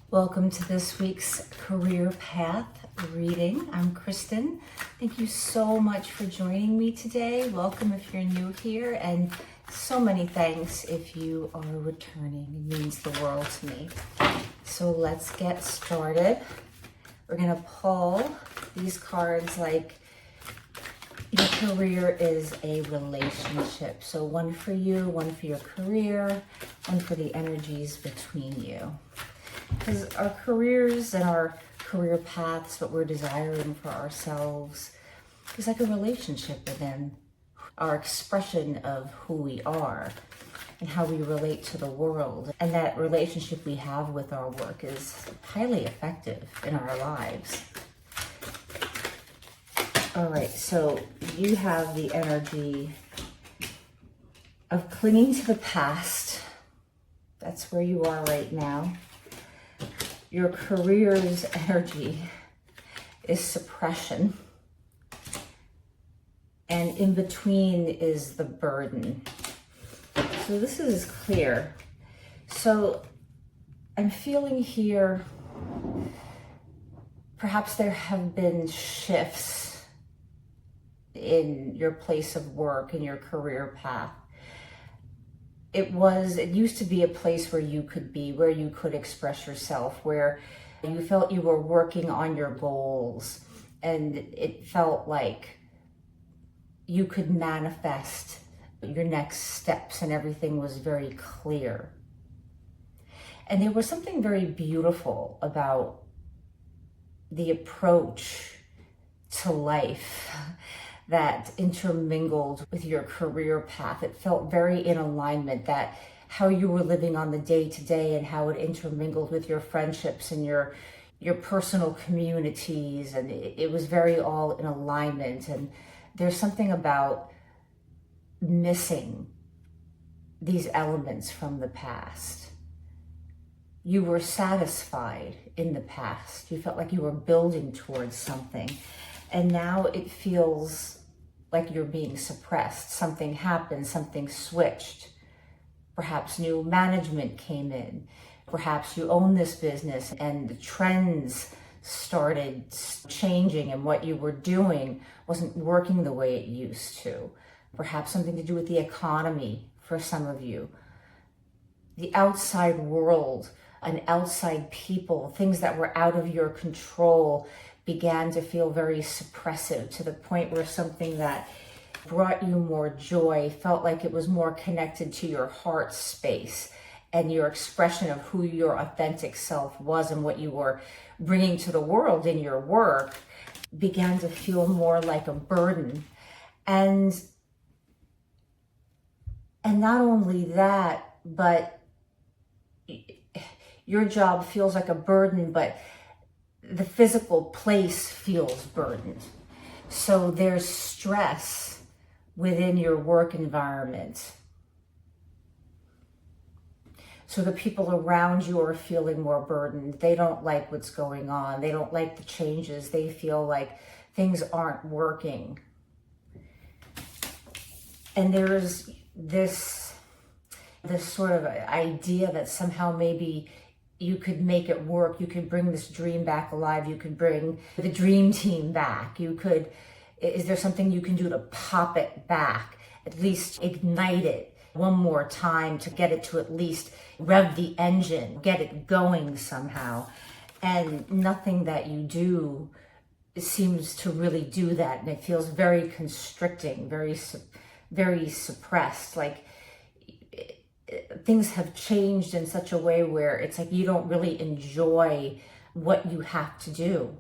Welcome to this week's Career Path reading. I'm Kristen. Thank you so much for joining me today. Welcome if you're new here, and so many thanks if you are returning. It means the world to me. So let's get started. We're going to pull these cards like your career is a relationship. So one for you, one for your career, one for the energies between you. Because our careers and our career paths, what we're desiring for ourselves, is like a relationship within our expression of who we are and how we relate to the world. And that relationship we have with our work is highly effective in our lives. All right, so you have the energy of clinging to the past. That's where you are right now. Your career's energy is suppression. And in between is the burden. So this is clear. So I'm feeling here, perhaps there have been shifts in your place of work, in your career path. It used to be a place where you could be, where you could express yourself, where you felt you were working on your goals, and it felt like you could manifest your next steps and everything was very clear. And there was something very beautiful about the approach to life that intermingled with your career path. It felt very in alignment, that how you were living on the day-to-day and how it intermingled with your friendships and your personal communities, and it was very all in alignment. And there's something about missing these elements from the past. You were satisfied in the past. You felt like you were building towards something. And now it feels like you're being suppressed. Something happened, something switched. Perhaps new management came in. Perhaps you own this business and the trends started changing and what you were doing wasn't working the way it used to. Perhaps something to do with the economy for some of you. The outside world and outside people, things that were out of your control, began to feel very suppressive, to the point where something that brought you more joy felt like it was more connected to your heart space and your expression of who your authentic self was and what you were bringing to the world in your work began to feel more like a burden. And not only that, but your job feels like a burden, but the physical place feels burdened. So there's stress within your work environment. So the people around you are feeling more burdened. They don't like what's going on. They don't like the changes. They feel like things aren't working. And there's this sort of idea that somehow maybe you could make it work. You could bring this dream back alive. You could bring the dream team back. Is there something you can do to pop it back? At least ignite it one more time to get it to at least rev the engine, get it going somehow. And nothing that you do seems to really do that. And it feels very constricting, very suppressed. Like things have changed in such a way where it's like you don't really enjoy what you have to do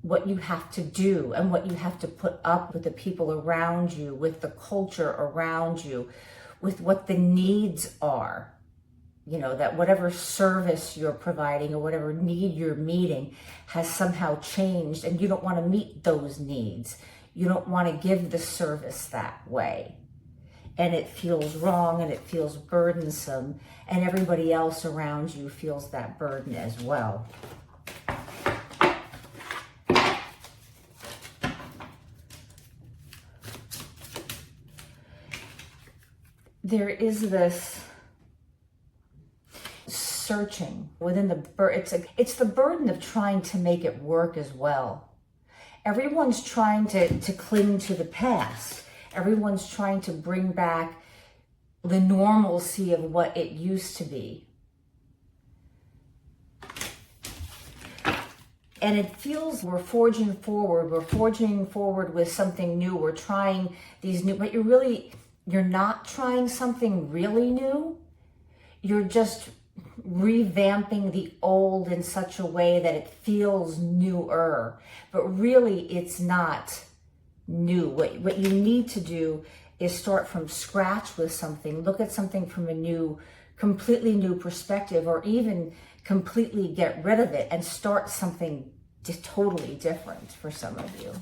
and what you have to put up with the people around you, with the culture around you, with what the needs are. You know, that whatever service you're providing or whatever need you're meeting has somehow changed, and you don't want to meet those needs. You don't want to give the service that way. And it feels wrong and it feels burdensome, and everybody else around you feels that burden as well. There is this searching within it's the burden of trying to make it work as well. Everyone's trying to cling to the past. Everyone's trying to bring back the normalcy of what it used to be. And it feels we're forging forward with something new. We're trying these new, but you're not trying something really new. You're just revamping the old in such a way that it feels newer, but really it's not new. What you need to do is start from scratch with something, look at something from a completely new perspective, or even completely get rid of it and start something totally different for some of you.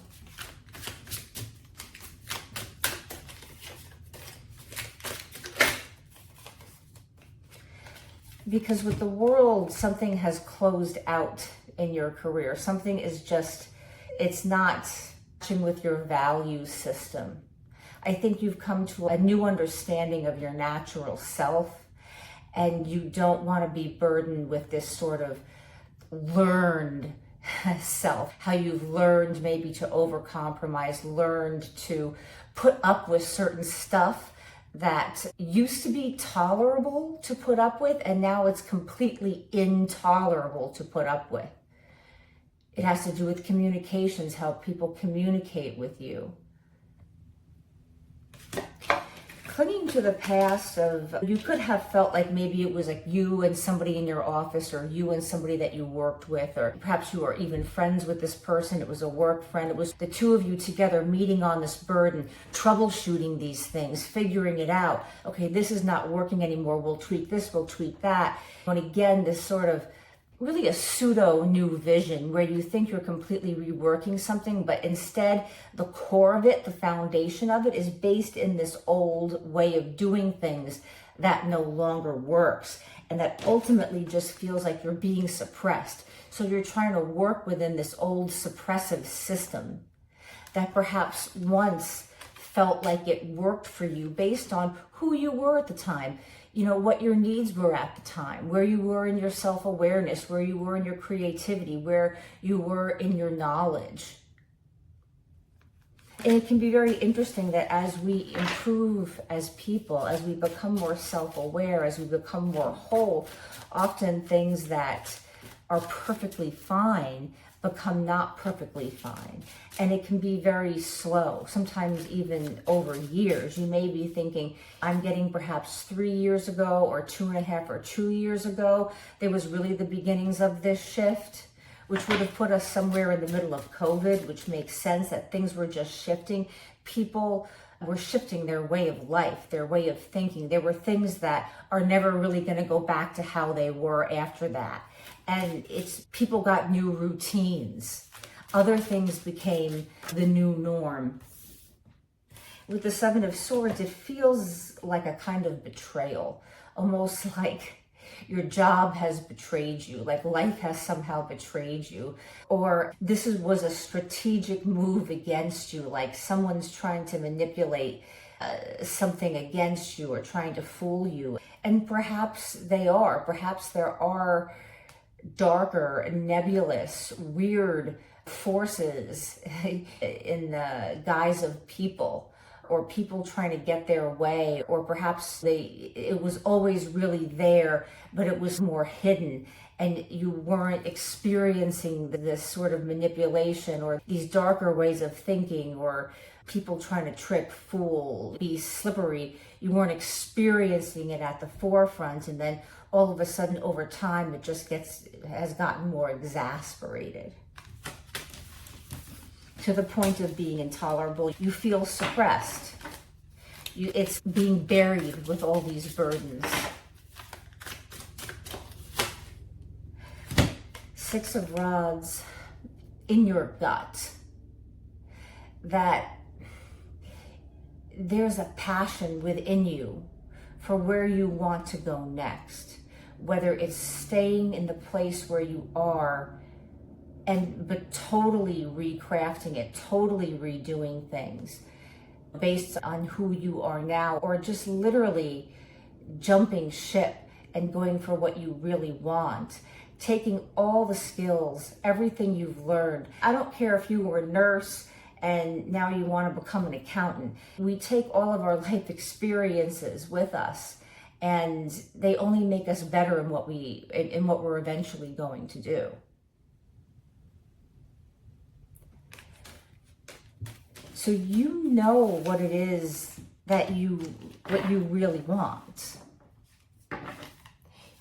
Because with the world, something has closed out in your career. Something is just, it's not matching with your value system. I think you've come to a new understanding of your natural self, and you don't want to be burdened with this sort of learned self, how you've learned maybe to overcompromise, learned to put up with certain stuff that used to be tolerable to put up with, and now it's completely intolerable to put up with. It has to do with communications, how people communicate with you. Clinging to the past you could have felt like maybe it was like you and somebody in your office, or you and somebody that you worked with, or perhaps you were even friends with this person. It was a work friend. It was the two of you together meeting on this burden, troubleshooting these things, figuring it out. Okay, this is not working anymore. We'll tweak this, we'll tweak that. And again, this sort of really a pseudo new vision where you think you're completely reworking something, but instead the core of it, the foundation of it, is based in this old way of doing things that no longer works, and that ultimately just feels like you're being suppressed. So you're trying to work within this old suppressive system that perhaps once felt like it worked for you based on who you were at the time. You know, what your needs were at the time, where you were in your self-awareness, where you were in your creativity, where you were in your knowledge. And it can be very interesting that as we improve as people, as we become more self-aware, as we become more whole, often things that are perfectly fine become not perfectly fine. And it can be very slow, sometimes even over years. You may be thinking, I'm getting perhaps 3 years ago, or 2.5 or 2 years ago, there was really the beginnings of this shift, which would have put us somewhere in the middle of COVID, which makes sense that things were just shifting. People were shifting their way of life, their way of thinking. There were things that are never really going to go back to how they were after that. And people got new routines. Other things became the new norm. With the Seven of Swords, it feels like a kind of betrayal, almost like your job has betrayed you, like life has somehow betrayed you, or this was a strategic move against you, like someone's trying to manipulate something against you or trying to fool you. And perhaps there are darker, nebulous, weird forces in the guise of people, or people trying to get their way, or perhaps it was always really there, but it was more hidden, and you weren't experiencing this sort of manipulation or these darker ways of thinking, or people trying to trick, fool, be slippery. You weren't experiencing it at the forefront, and then all of a sudden over time it just has gotten more exasperated to the point of being intolerable. You feel suppressed. It's being buried with all these burdens. Six of Rods in your gut, that there's a passion within you for where you want to go next, whether it's staying in the place where you are but totally recrafting it, totally redoing things based on who you are now, or just literally jumping ship and going for what you really want. Taking all the skills, everything you've learned. I don't care if you were a nurse and now you want to become an accountant. We take all of our life experiences with us, and they only make us better in what we're eventually going to do. So you know what it is what you really want.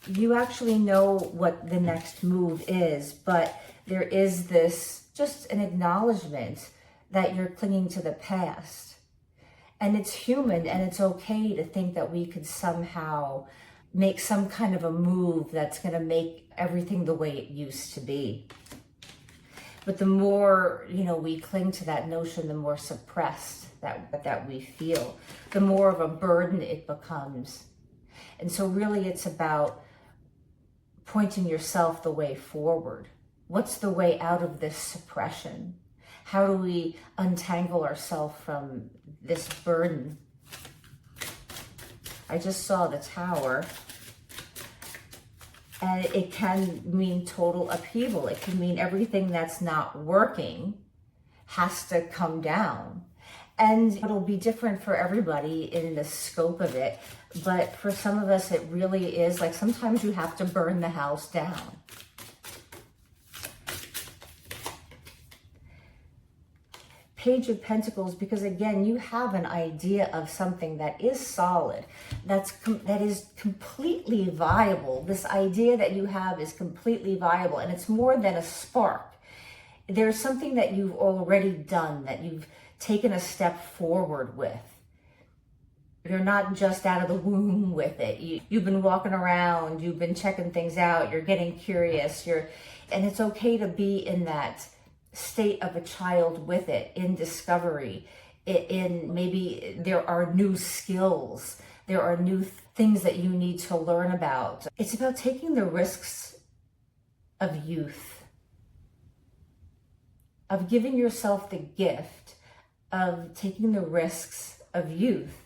You actually know what the next move is, but there is this, just an acknowledgement that you're clinging to the past. And it's human, and it's okay to think that we could somehow make some kind of a move that's going to make everything the way it used to be. But the more, we cling to that notion, the more suppressed that we feel, the more of a burden it becomes. And so really it's about pointing yourself the way forward. What's the way out of this suppression? How do we untangle ourselves from this burden? I just saw the Tower. And it can mean total upheaval. It can mean everything that's not working has to come down. And it'll be different for everybody in the scope of it. But for some of us, it really is like sometimes you have to burn the house down. Page of Pentacles, because again, you have an idea of something that is solid, that is completely viable. This idea that you have is completely viable, and it's more than a spark. There's something that you've already done, that you've taken a step forward with. You're not just out of the womb with it. You've been walking around, you've been checking things out, you're getting curious, and it's okay to be in that state of a child with it, in discovery, in maybe there are new skills, there are new things that you need to learn about. It's about taking the risks of youth, of giving yourself the gift of taking the risks of youth.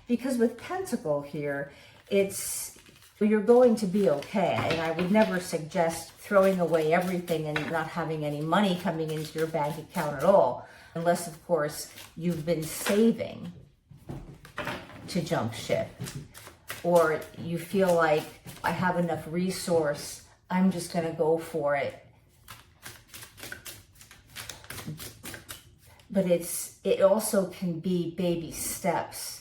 Because with Pentacle here, you're going to be okay. And I would never suggest throwing away everything and not having any money coming into your bank account at all. Unless, of course, you've been saving to jump ship. Or you feel like, I have enough resource, I'm just going to go for it. But it also can be baby steps.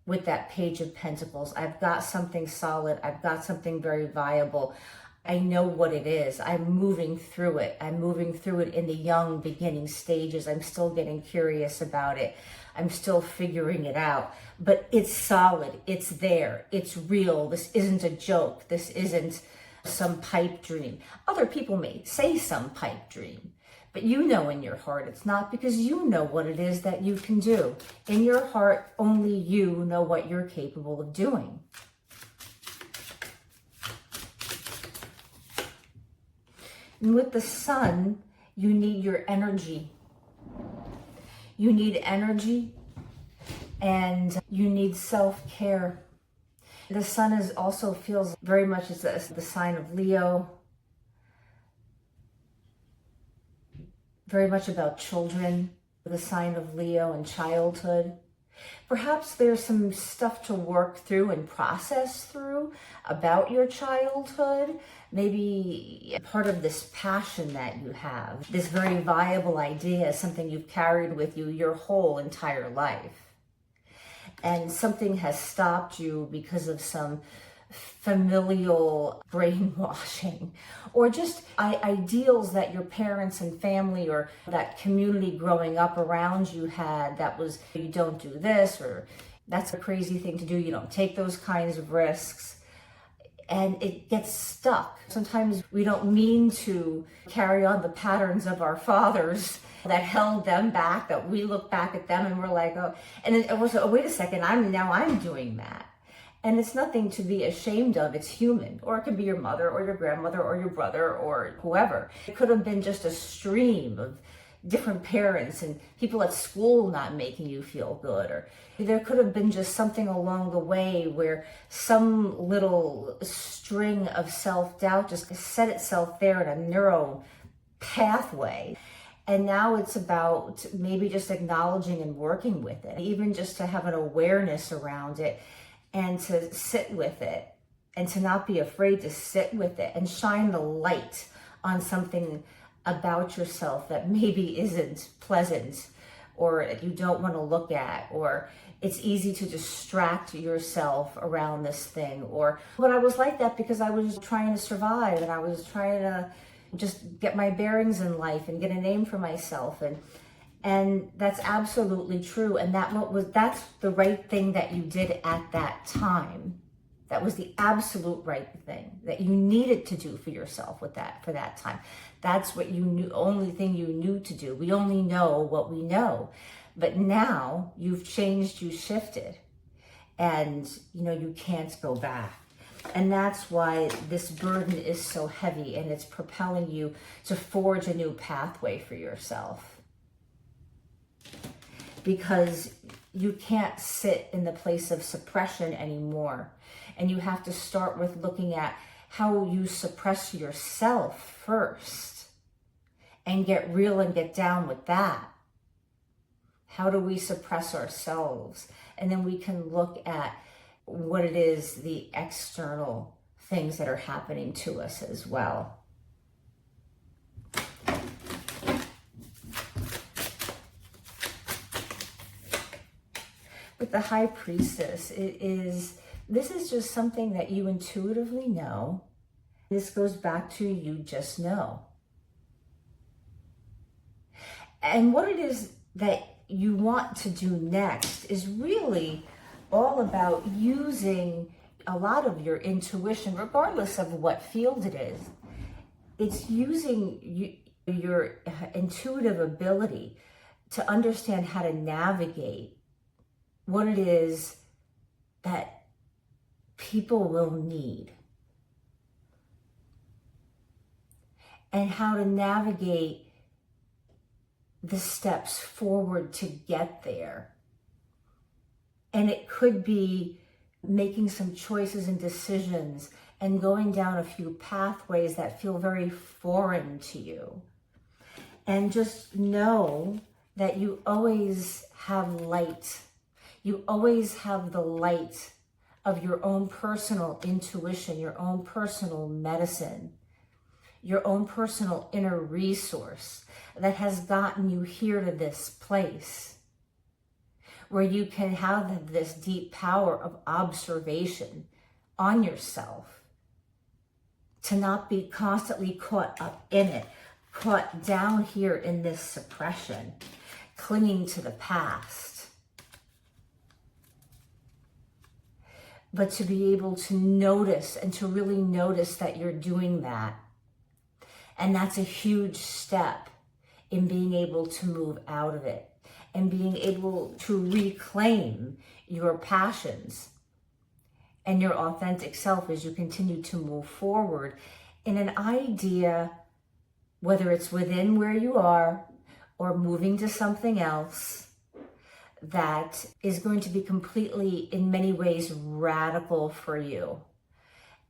With that Page of Pentacles, I've got something solid. I've got something very viable. I know what it is. I'm moving through it. I'm moving through it in the young beginning stages. I'm still getting curious about it. I'm still figuring it out. But it's solid. It's there. It's real. This isn't a joke. This isn't some pipe dream. Other people may say some pipe dream. But you know in your heart it's not, because you know what it is that you can do. In your heart, only you know what you're capable of doing. And with the Sun, you need your energy. You need energy, and you need self-care. The Sun also feels very much as the sign of Leo. Very much about children, the sign of Leo, and childhood. Perhaps there's some stuff to work through and process through about your childhood. Maybe part of this passion that you have, this very viable idea, something you've carried with you your whole entire life. And something has stopped you because of some familial brainwashing, or just ideals that your parents and family or that community growing up around you had, that was, you don't do this, or that's a crazy thing to do, you don't take those kinds of risks, and it gets stuck. Sometimes we don't mean to carry on the patterns of our fathers that held them back, that we look back at them and we're like, oh, and it was, oh, wait a second, I'm doing that. And it's nothing to be ashamed of. It's human. Or it could be your mother or your grandmother or your brother or whoever. It could have been just a stream of different parents and people at school not making you feel good, or there could have been just something along the way where some little string of self-doubt just set itself there in a neuro pathway. And now it's about maybe just acknowledging and working with it, even just to have an awareness around it and to sit with it and to not be afraid to sit with it and shine the light on something about yourself that maybe isn't pleasant or you don't want to look at, or it's easy to distract yourself around this thing. But I was like that because I was trying to survive and I was trying to just get my bearings in life and get a name for myself, and that's absolutely true, and that's the right thing that you did at that time. That was the absolute right thing that you needed to do for yourself for that time. That's what you knew, only thing you knew to do. We only know what we know. But now you've changed, you shifted, and you can't go back. And that's why this burden is so heavy, and it's propelling you to forge a new pathway for yourself. Because you can't sit in the place of suppression anymore. And you have to start with looking at how you suppress yourself first and get real and get down with that. How do we suppress ourselves? And then we can look at what it is, the external things that are happening to us as well. With the High Priestess, this is just something that you intuitively know. This goes back to you just know. And what it is that you want to do next is really all about using a lot of your intuition, regardless of what field it is. It's using your intuitive ability to understand how to navigate what it is that people will need, and how to navigate the steps forward to get there. And it could be making some choices and decisions and going down a few pathways that feel very foreign to you. And just know that you always have light. You always have the light of your own personal intuition, your own personal medicine, your own personal inner resource that has gotten you here to this place where you can have this deep power of observation on yourself, to not be constantly caught up in it, caught down here in this suppression, clinging to the past. But to be able to notice and to really notice that you're doing that. And that's a huge step in being able to move out of it and being able to reclaim your passions and your authentic self as you continue to move forward in an idea, whether it's within where you are or moving to something else, that is going to be completely, in many ways, radical for you.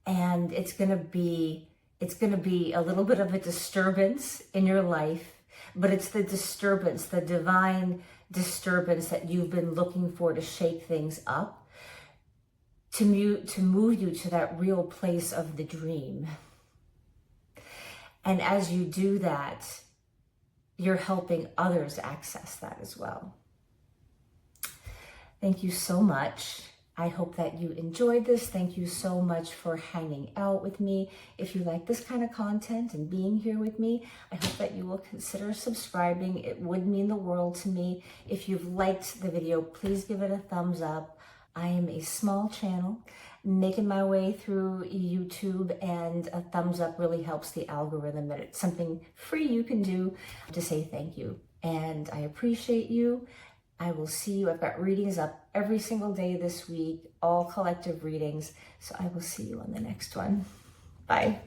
And it's going to be a little bit of a disturbance in your life, but it's the disturbance, the divine disturbance that you've been looking for to shake things up, to move you to that real place of the dream. And as you do that, you're helping others access that as well. Thank you so much. I hope that you enjoyed this. Thank you so much for hanging out with me. If you like this kind of content and being here with me, I hope that you will consider subscribing. It would mean the world to me. If you've liked the video, please give it a thumbs up. I am a small channel making my way through YouTube, and a thumbs up really helps the algorithm. That it's something free you can do to say thank you. And I appreciate you. I will see you. I've got readings up every single day this week, all collective readings. So I will see you on the next one. Bye.